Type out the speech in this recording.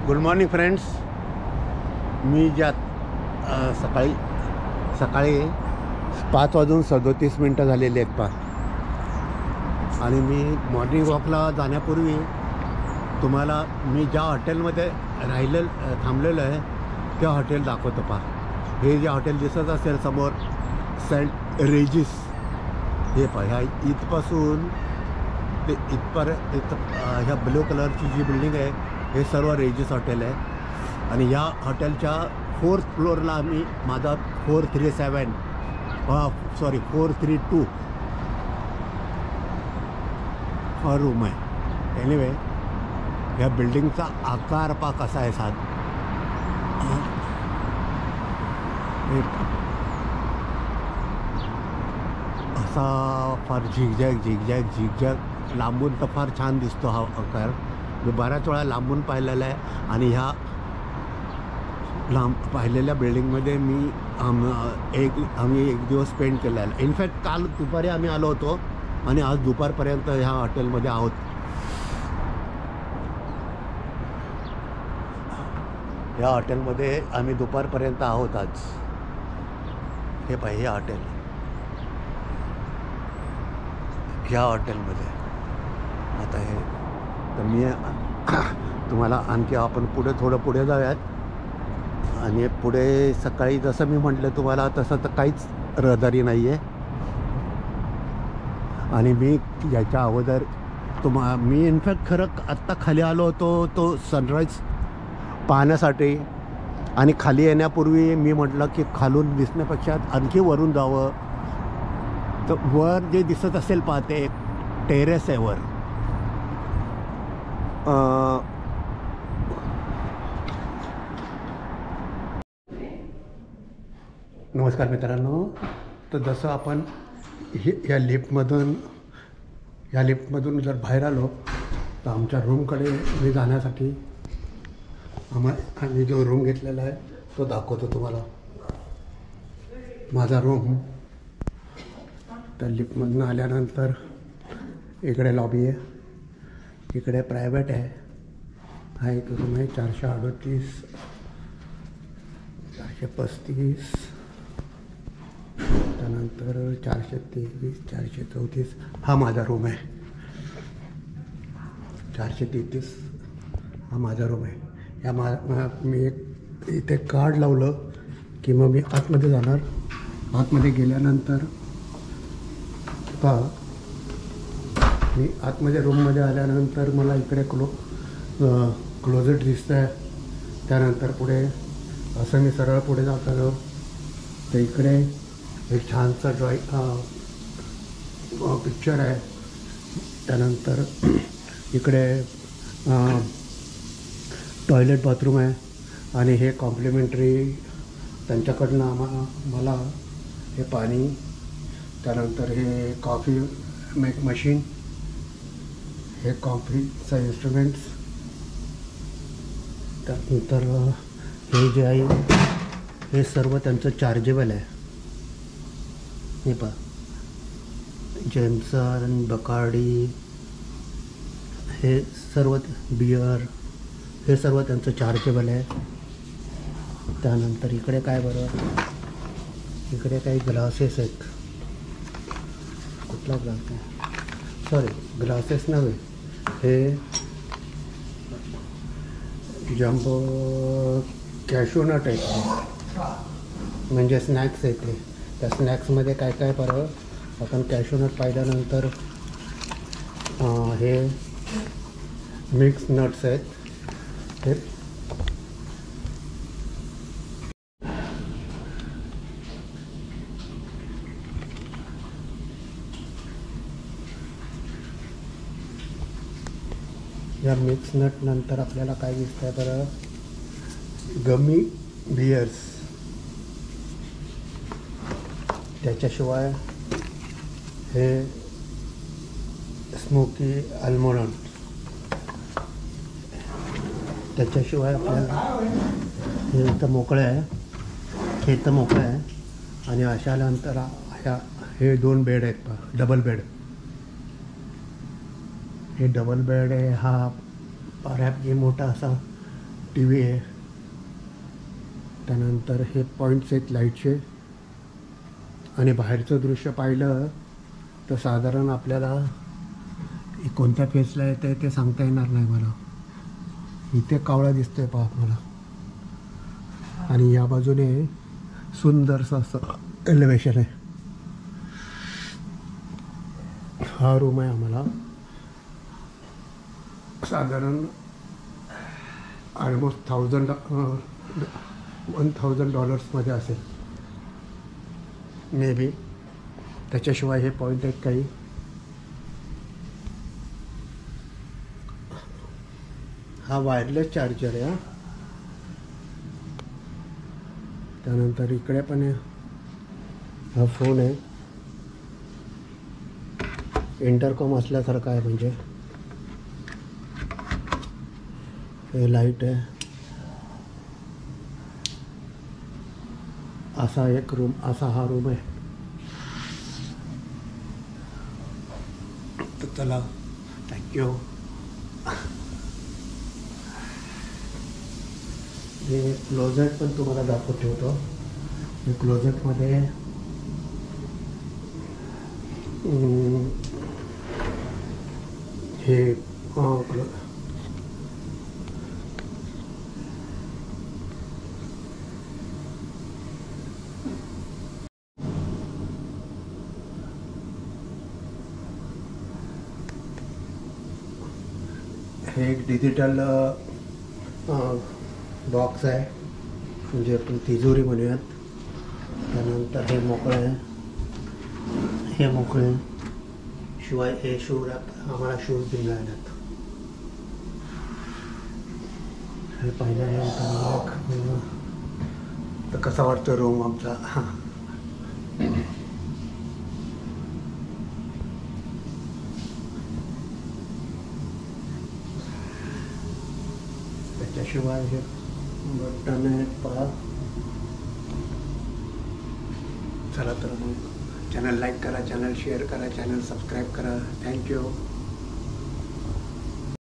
Good morning friends. मी सकाळी 5:37 झालेले आहेत आणि मी मॉर्निंग वॉकला जाण्यापूर्वी तुम्हाला मी ज्या हॉटेलमध्ये थांबलेलं आहे त्या हॉटेल दाखवतो हे जे हॉटेल दिसत असेल समोर सेंट रेजिस, हे ह्या इथपासून ते इथपर्यंत ह्या ब्लू कलरची जी बिल्डिंग आहे हे सर्व रेजिस हॉटेल आहे. आणि ह्या हॉटेलच्या 4th फ्लोअरला माझा 432 हा रूम आहे. एनिवे ह्या बिल्डिंगचा आकार कसा आहे असा फार झिगझॅग लांबून तर फार छान दिसतो हा आकार. मी बऱ्याच वेळा लांबून पाहिलेला आहे आणि ह्या पाहिलेल्या बिल्डिंगमध्ये आम्ही एक दिवस स्पेंड केला आहे. इनफॅक्ट काल दुपारी आम्ही आलो होतो आणि आज दुपारपर्यंत ह्या हॉटेलमध्ये आहोत. ह्या हॉटेलमध्ये आम्ही दुपारपर्यंत आहोत आज. हे पाहिजे हॉटेल, ह्या हॉटेलमध्ये. आता हे तर मी तुम्हाला आणखी आपण थोडं पुढे जाऊयात. आणि पुढे सकाळी जसं मी म्हटलं तुम्हाला तसं तर काहीच रहदारी नाही आहे. आणि मी याच्या अगोदर मी इनफॅक्ट आत्ता खाली आलो होतो तो सनराईज पाहण्यासाठी. आणि खाली येण्यापूर्वी मी म्हटलं की खालून दिसण्यापेक्षा आणखी वरून जावं. तर वर जे दिसत असेल पाहते टेरेस आहे वर. नमस्कार मित्रांनो. तर जसं आपण या लिफ्टमधून जर बाहेर आलो तर आमच्या रूमकडे मी जाण्यासाठी आम्ही जो रूम घेतलेला आहे तो दाखवतो तुम्हाला. माझा रूम तर लिफ्टमधून आल्यानंतर इकडे लॉबी आहे, इकडे प्रायव्हेट आहे. हा एक रूम आहे 438, 435, त्यानंतर 423, 434 हा माझा रूम आहे. 433 हा माझा रूम आहे. मी इथे कार्ड लावलं की मग मी आतमध्ये जाणार. आतमध्ये गेल्यानंतर मी आतमध्ये रूममध्ये आल्यानंतर मला इकडे क्लोजेट दिसतं आहे. त्यानंतर पुढे असं मी सरळ पुढे जात आलो तर इकडे एक छानसा पिक्चर आहे. त्यानंतर इकडे टॉयलेट बाथरूम आहे आणि हे कॉम्प्लिमेंटरी त्यांच्याकडनं मला हे पाणी, त्यानंतर हे कॉफी मेक मशीन, हे कॉफीचं इन्स्ट्रुमेंट्स, त्यानंतर हे जे आहे हे सर्व त्यांचं चार्जेबल आहे. हे पहा जेमसन, बकार्डी, हे सर्व बियर हे सर्व त्यांचं चार्जेबल आहे. त्यानंतर इकडे काय इकडे काही ग्लासेस आहेत. कुठला ग्लास आहे? सॉरी, ग्लासेस नव्हे, हे जम्बो कॅशूनट आहेत, म्हणजे स्नॅक्स आहेत ते. त्या स्नॅक्समध्ये काय आपण कॅशूनट पाहिल्यानंतर हे मिक्स नट्स आहेत. हे या मिक्स नट नंतर आपल्याला काय दिसतंय गमी बियर्स. त्याच्याशिवाय हे स्मोकी आल्मोंड. त्याच्याशिवाय आपल्याला हे तर मोकळं आहे, आणि अशा नंतर हे 2 बेड आहेत पहा, डबल बेड. हे डबल बेड आहे. हा परहॅप्स मोठा असा टी व्ही आहे. त्यानंतर हे पॉईंट्स आहेत लाईटचे. आणि बाहेरचं दृश्य पाहिलं तर साधारण आपल्याला कोणत्या फेसला येतं आहे ते सांगता येणार नाही मला. इथे कावळा दिसतोय पहा मला. आणि या बाजूने सुंदरसं असं एलिव्हेशन आहे. हा रूम आहे आम्हाला साधारण ऑलमोस्ट $1,000 असेल मे बी. त्याच्याशिवाय हे पॉईंट आहेत काही. हा वायरलेस चार्जर आहे. त्यानंतर इकडे पण आहे. हा फोन आहे. इंटरकॉम असल्यासारखा आहे. म्हणजे हे लाईट आहे. असा एक रूम, असा हा रूम आहे. तर चला, थँक्यू. हे क्लोजेट पण तुम्हाला दाखवून ठेवतो. हे क्लोजेटमध्ये हे एक डिजिटल बॉक्स आहे. म्हणजे आपण तिजोरी म्हणूयात. त्यानंतर हे मोकळं आहे. हे मोकळे. शिवाय हे शूज आम्हाला शूज दिले आहेत. हे पाहिलं तर कसा वाटतो रूम आमचा. त्याच्याशिवाय हे बटन आहेत पहा. चला तर मग चॅनल लाईक करा, चॅनल शेअर करा, चॅनल सबस्क्राईब करा. थँक्यू.